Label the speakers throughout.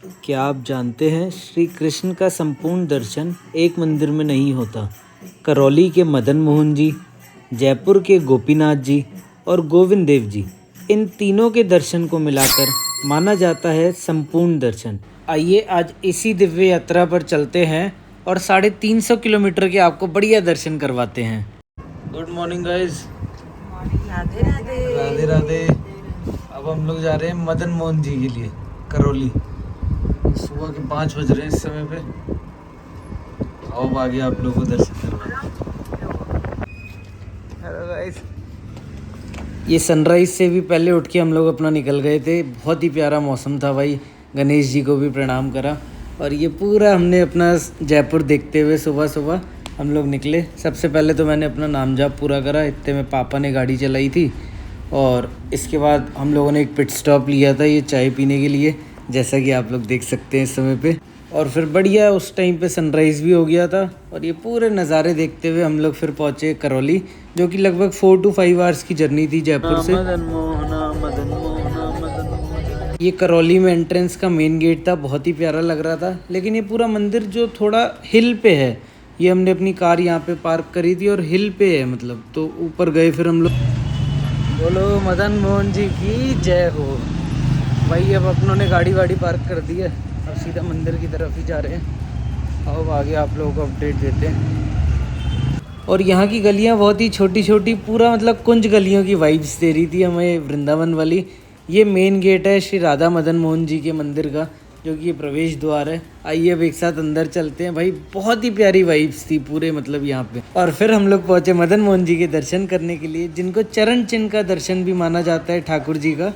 Speaker 1: क्या आप जानते हैं श्री कृष्ण का संपूर्ण दर्शन एक मंदिर में नहीं होता। करौली के मदन मोहन जी, जयपुर के गोपीनाथ जी और गोविंद देव जी, इन तीनों के दर्शन को मिलाकर माना जाता है संपूर्ण दर्शन। आइए आज इसी दिव्य यात्रा पर चलते हैं और 350 किलोमीटर के आपको बढ़िया दर्शन करवाते हैं। Good morning guys.
Speaker 2: Radhe Radhe.
Speaker 1: Radhe Radhe. अब हम लोग जा रहे हैं मदन मोहन जी के लिए करौली। सुबह के 5 बज रहे हैं इस समय पे। आओ आगे आप लोगों को दर्शन करवाते हैं। Hello guys. ये सनराइज से भी पहले उठ के हम लोग अपना निकल गए थे। बहुत ही प्यारा मौसम था भाई। गणेश जी को भी प्रणाम करा और ये पूरा हमने अपना जयपुर देखते हुए सुबह सुबह हम लोग निकले। सबसे पहले तो मैंने अपना नाम जाप पूरा करा। इतने में पापा ने गाड़ी चलाई थी और इसके बाद हम लोगों ने एक पिट स्टॉप लिया था ये चाय पीने के लिए, जैसा कि आप लोग देख सकते हैं इस समय पे। और फिर बढ़िया उस टाइम पे सनराइज़ भी हो गया था और ये पूरे नज़ारे देखते हुए हम लोग फिर पहुँचे करौली, जो कि लगभग 4 to 5 आवर्स की जर्नी थी जयपुर से। मदन मोहना मदन मोहना मदन मोहना। ये करौली में एंट्रेंस का मेन गेट था, बहुत ही प्यारा लग रहा था। लेकिन ये पूरा मंदिर जो थोड़ा हिल पे है, ये हमने अपनी कार यहाँ पे पार्क करी थी और हिल पे है मतलब, तो ऊपर गए फिर हम लोग। बोलो मदन मोहन जी की जय हो। भाई अब अपनों ने गाड़ी वाड़ी पार्क कर दी है, अब सीधा मंदिर की तरफ ही जा रहे हैं। अब आगे आप लोगों को अपडेट देते हैं। और यहाँ की गलियाँ बहुत ही छोटी छोटी, पूरा मतलब कुंज गलियों की वाइब्स दे रही थी हमें, वृंदावन वाली। ये मेन गेट है श्री राधा मदन मोहन जी के मंदिर का, जो कि ये प्रवेश द्वार है। आइए अब एक साथ अंदर चलते हैं। भाई बहुत ही प्यारी वाइब्स थी पूरे मतलब यहाँ पे। और फिर हम लोग पहुँचे मदन मोहन जी के दर्शन करने के लिए, जिनको चरण चिन्ह का दर्शन भी माना जाता है ठाकुर जी का।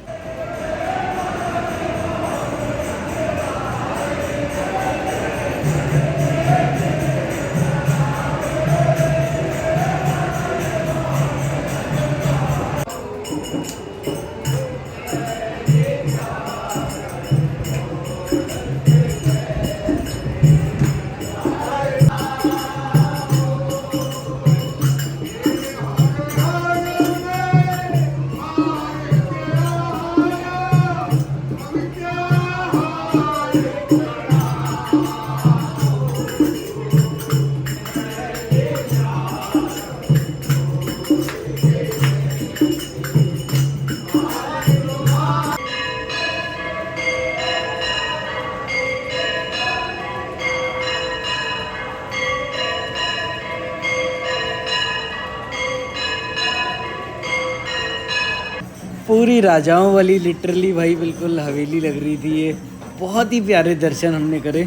Speaker 1: पूरी राजाओं वाली लिटरली भाई बिल्कुल हवेली लग रही थी ये। बहुत ही प्यारे दर्शन हमने करे।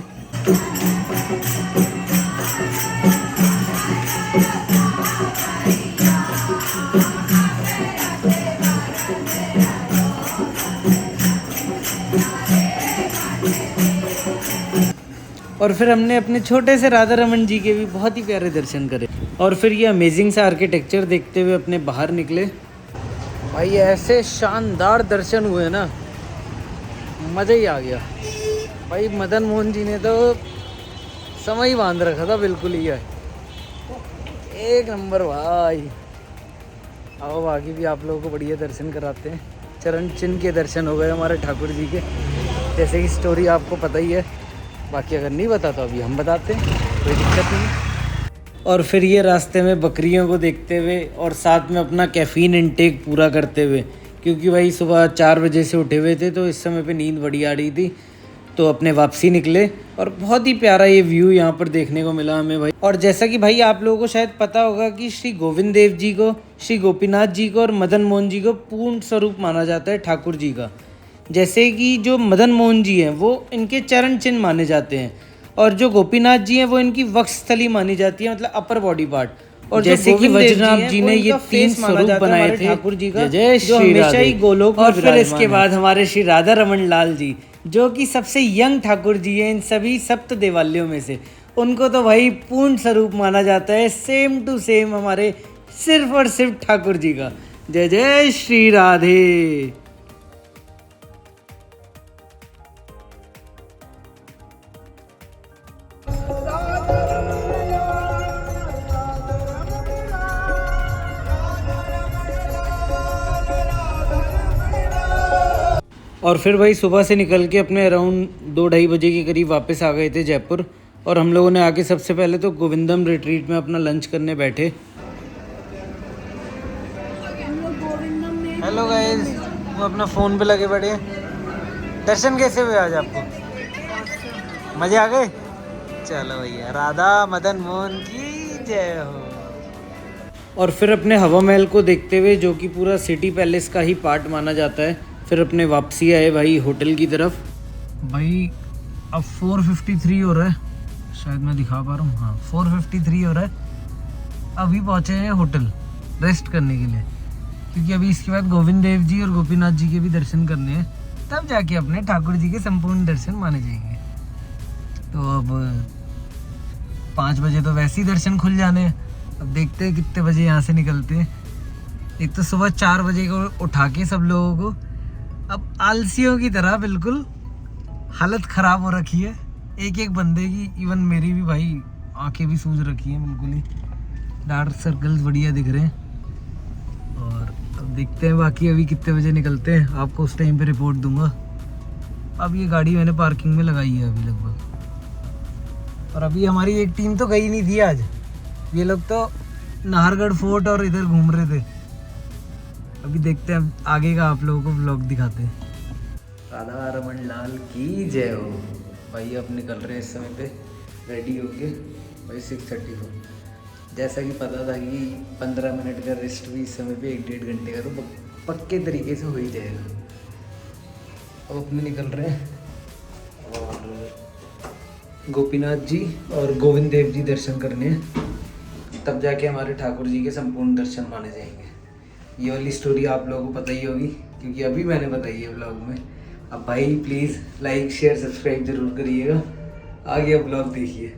Speaker 1: और फिर हमने अपने छोटे से राधा रमन जी के भी बहुत ही प्यारे दर्शन करे। और फिर ये अमेजिंग सा आर्किटेक्चर देखते हुए अपने बाहर निकले। भाई ऐसे शानदार दर्शन हुए ना, मज़ा ही आ गया। भाई मदन मोहन जी ने तो समय ही बांध रखा था बिल्कुल ही है। एक नंबर भाई। आओ आगे भी आप लोगों को बढ़िया दर्शन कराते हैं। चरण चिन्ह के दर्शन हो गए हमारे ठाकुर जी के, जैसे कि स्टोरी आपको पता ही है। बाकी अगर नहीं बता तो अभी हम बताते हैं, कोई दिक्कत नहीं। और फिर ये रास्ते में बकरियों को देखते हुए और साथ में अपना कैफ़ीन इनटेक पूरा करते हुए, क्योंकि भाई सुबह 4 बजे से उठे हुए थे तो इस समय पे नींद बड़ी आ रही थी, तो अपने वापसी निकले। और बहुत ही प्यारा ये व्यू यहाँ पर देखने को मिला हमें भाई। और जैसा कि भाई आप लोगों को शायद पता होगा कि श्री गोविंद देव जी को, श्री गोपीनाथ जी को और मदन मोहन जी को पूर्ण स्वरूप माना जाता है ठाकुर जी का। जैसे कि जो मदन मोहन जी हैं वो इनके चरण चिन्ह माने जाते हैं, और जो गोपीनाथ जी हैं वो इनकी वक्षस्थली मानी जाती है, मतलब अपर बॉडी पार्ट। और जैसे कि वज्रनाभ जी ने ये 3 स्वरूप बनाए थे ठाकुर जी का, जो हमेशा ही गोलोक में। और फिर इसके बाद हमारे श्री राधा रमन लाल जी, जो कि सबसे यंग ठाकुर जी हैं इन सभी सप्त देवालयों में से, उनको तो भाई पूर्ण स्वरूप माना जाता है, सेम टू सेम हमारे सिर्फ और सिर्फ ठाकुर जी का। जय जय श्री राधे। और फिर भाई सुबह से निकल के अपने अराउंड
Speaker 3: 2-2:30 बजे के करीब वापस आ गए थे जयपुर। और हम लोगों ने आके सबसे पहले तो गोविंदम रिट्रीट में अपना लंच करने बैठे। हेलो गाइस, वो अपना फ़ोन पे लगे बैठे। दर्शन कैसे हुए आज आपको? मज़े आ गए? चलो भैया, राधा मदन मोहन की जय हो। और फिर अपने हवा महल को देखते हुए, जो कि पूरा सिटी पैलेस का ही पार्ट माना जाता है, फिर अपने वापसी आए भाई होटल की तरफ। भाई अब 4:53 हो रहा है, शायद मैं दिखा पा रहा हूँ, हाँ 4:53 हो रहा है। अभी पहुँचे हैं होटल रेस्ट करने के लिए, क्योंकि अभी इसके बाद गोविंद देव जी और गोपीनाथ जी के भी दर्शन करने हैं, तब जाके अपने ठाकुर जी के संपूर्ण दर्शन माने जाएंगे। तो अब 5 बजे तो वैसे ही दर्शन खुल जाने हैं। अब देखते हैं कितने बजे यहाँ से निकलते हैं। एक तो सुबह 4 बजे को उठा के सब लोगों को, अब आलसियों की तरह बिल्कुल हालत ख़राब हो रखी है एक एक बंदे की। इवन मेरी भी भाई आंखें भी सूज रखी हैं बिल्कुल ही, डार्क सर्कल्स बढ़िया दिख रहे हैं। और अब देखते हैं बाकी अभी कितने बजे निकलते हैं, आपको उस टाइम पे रिपोर्ट दूंगा। अब ये गाड़ी मैंने पार्किंग में लगाई है अभी लगभग। और अभी हमारी एक टीम तो गई नहीं थी आज, ये लोग तो नाहरगढ़ फोर्ट और इधर घूम रहे थे। अभी देखते हैं आगे का, आप लोगों को व्लॉग दिखाते हैं। राधा रमन लाल की जय हो। भाई अब निकल रहे हैं इस समय पे रेडी होके भाई 6:34। जैसा कि पता था कि 15 मिनट का रेस्ट भी इस समय पे 1-1.5 घंटे का तो पक्के तरीके से हो ही जाएगा। अब अपने निकल रहे हैं और गोपीनाथ जी और गोविंद देव जी दर्शन करने हैं, तब जाके हमारे ठाकुर जी के संपूर्ण दर्शन माने जाएंगे। ये वाली स्टोरी आप लोगों को पता ही होगी, क्योंकि अभी मैंने बताई है व्लॉग में। अब भाई प्लीज़ लाइक शेयर सब्सक्राइब ज़रूर करिएगा, आगे अब व्लॉग देखिए।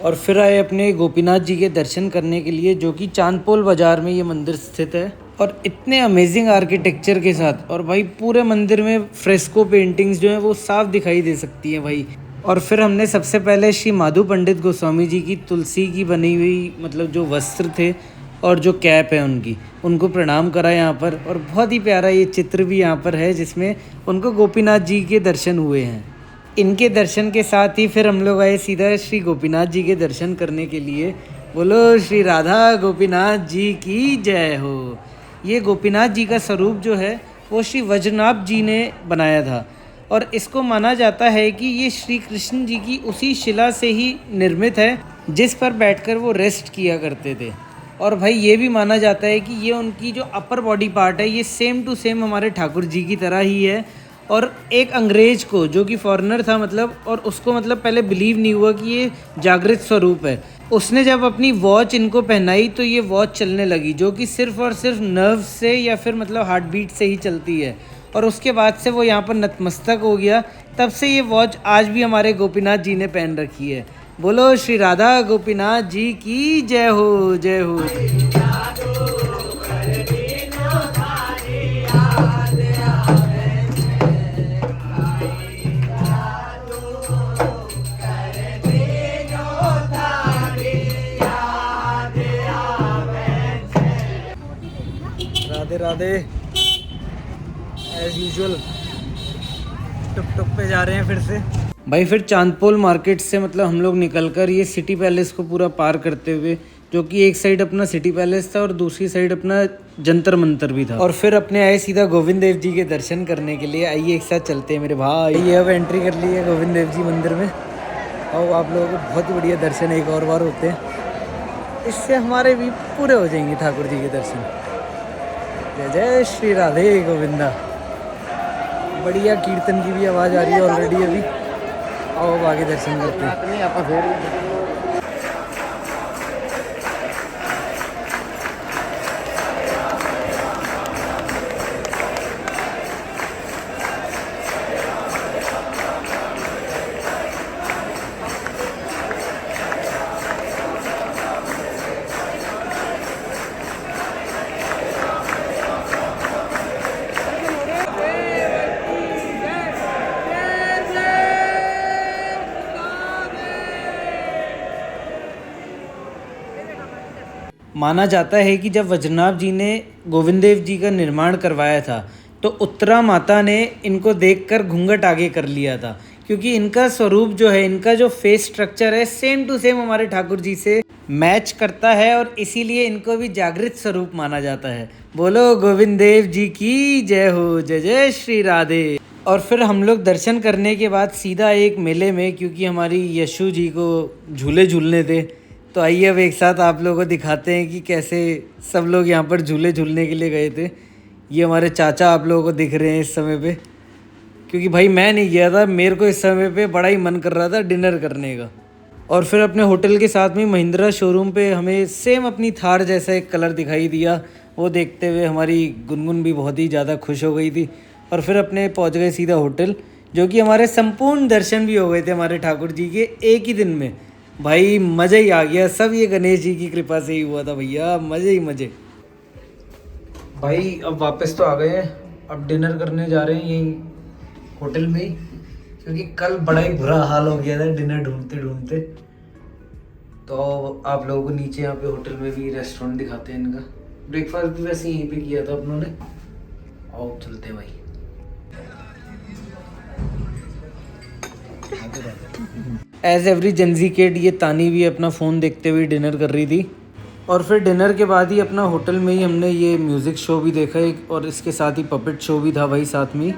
Speaker 3: और फिर आए अपने गोपीनाथ जी के दर्शन करने के लिए, जो कि चांदपोल बाज़ार में ये मंदिर स्थित है, और इतने अमेजिंग आर्किटेक्चर के साथ। और भाई पूरे मंदिर में फ्रेस्को पेंटिंग्स जो हैं वो साफ दिखाई दे सकती हैं भाई। और फिर हमने सबसे पहले श्री माधु पंडित गोस्वामी जी की तुलसी की बनी हुई मतलब जो वस्त्र थे और जो कैप है उनको प्रणाम करा यहाँ पर। और बहुत ही प्यारा ये चित्र भी यहाँ पर है, जिसमें उनको गोपीनाथ जी के दर्शन हुए हैं। इनके दर्शन के साथ ही फिर हम लोग आए सीधा श्री गोपीनाथ जी के दर्शन करने के लिए। बोलो श्री राधा गोपीनाथ जी की जय हो। ये गोपीनाथ जी का स्वरूप जो है वो श्री वज्रनाभ जी ने बनाया था, और इसको माना जाता है कि ये श्री कृष्ण जी की उसी शिला से ही निर्मित है जिस पर बैठकर वो रेस्ट किया करते थे। और भाई ये भी माना जाता है कि ये उनकी जो अपर बॉडी पार्ट है ये सेम टू सेम हमारे ठाकुर जी की तरह ही है। और एक अंग्रेज को, जो कि फॉरेनर था मतलब, और उसको मतलब पहले बिलीव नहीं हुआ कि ये जागृत स्वरूप है, उसने जब अपनी वॉच इनको पहनाई तो ये वॉच चलने लगी, जो कि सिर्फ और सिर्फ नर्व से या फिर मतलब हार्ट बीट से ही चलती है। और उसके बाद से वो यहाँ पर नतमस्तक हो गया। तब से ये वॉच आज भी हमारे गोपीनाथ जी ने पहन रखी है। बोलो श्री राधा गोपीनाथ जी की जय हो, जय हो। राधे राधे। एज यूजुअल टुक टुक पे जा रहे हैं फिर से भाई। फिर चांदपोल मार्केट से मतलब हम लोग निकलकर ये सिटी पैलेस को पूरा पार करते हुए, जो कि एक साइड अपना सिटी पैलेस था और दूसरी साइड अपना जंतर मंतर भी था, और फिर अपने आए सीधा गोविंद देव जी के दर्शन करने के लिए। आइए एक साथ चलते हैं मेरे भाई। ये अब एंट्री कर ली है गोविंद देव जी मंदिर में, और आप लोगों को बहुत ही बढ़िया दर्शन एक और बार होते हैं। इससे हमारे भी पूरे हो जाएंगे ठाकुर जी के दर्शन। जय जय श्री राधे गोविंदा। बढ़िया कीर्तन की भी आवाज़ आ रही है ऑलरेडी अभी। आओ अब आगे दर्शन करते हैं। माना जाता है कि जब वज्रनाभ जी ने गोविंद देव जी का निर्माण करवाया था, तो उत्तरा माता ने इनको देखकर घूंघट आगे कर लिया था, क्योंकि इनका स्वरूप जो है, इनका जो फेस स्ट्रक्चर है, सेम टू सेम हमारे ठाकुर जी से मैच करता है और इसीलिए इनको भी जागृत स्वरूप माना जाता है। बोलो गोविंद देव जी की जय हो, जय जय श्री राधे। और फिर हम लोग दर्शन करने के बाद सीधा एक मेले में, क्योंकि हमारी यशु जी को झूले झूलने थे, तो आइए अब एक साथ आप लोगों को दिखाते हैं कि कैसे सब लोग यहाँ पर झूले झूलने के लिए गए थे। ये हमारे चाचा आप लोगों को दिख रहे हैं इस समय पे, क्योंकि भाई मैं नहीं गया था, मेरे को इस समय पे बड़ा ही मन कर रहा था डिनर करने का। और फिर अपने होटल के साथ में महिंद्रा शोरूम पे हमें सेम अपनी थार जैसा एक कलर दिखाई दिया, वो देखते हुए हमारी गुनगुन भी बहुत ही ज़्यादा खुश हो गई थी। और फिर अपने पहुंच गए सीधा होटल, जो कि हमारे संपूर्ण दर्शन भी हो गए थे हमारे ठाकुर जी के एक ही दिन में। भाई मज़ा ही आ गया, सब ये गणेश जी की कृपा से ही हुआ था भैया, मज़े ही मज़े। भाई अब वापस तो आ गए हैं, अब डिनर करने जा रहे हैं यहीं होटल में ही, क्योंकि कल बड़ा ही बुरा हाल हो गया था डिनर ढूंढते ढूंढते। तो आप लोगों को नीचे यहाँ पे होटल में भी रेस्टोरेंट दिखाते हैं इनका। ब्रेकफास्ट भी वैसे यहीं पे किया था अपनों ने। आओ चलते हैं भाई। एज एवरी जेंजी किड ये तानी भी अपना फ़ोन देखते हुए डिनर कर रही थी। और फिर डिनर के बाद ही अपना होटल में ही हमने ये म्यूज़िक शो भी देखा एक, और इसके साथ ही पपेट शो भी था भाई साथ में।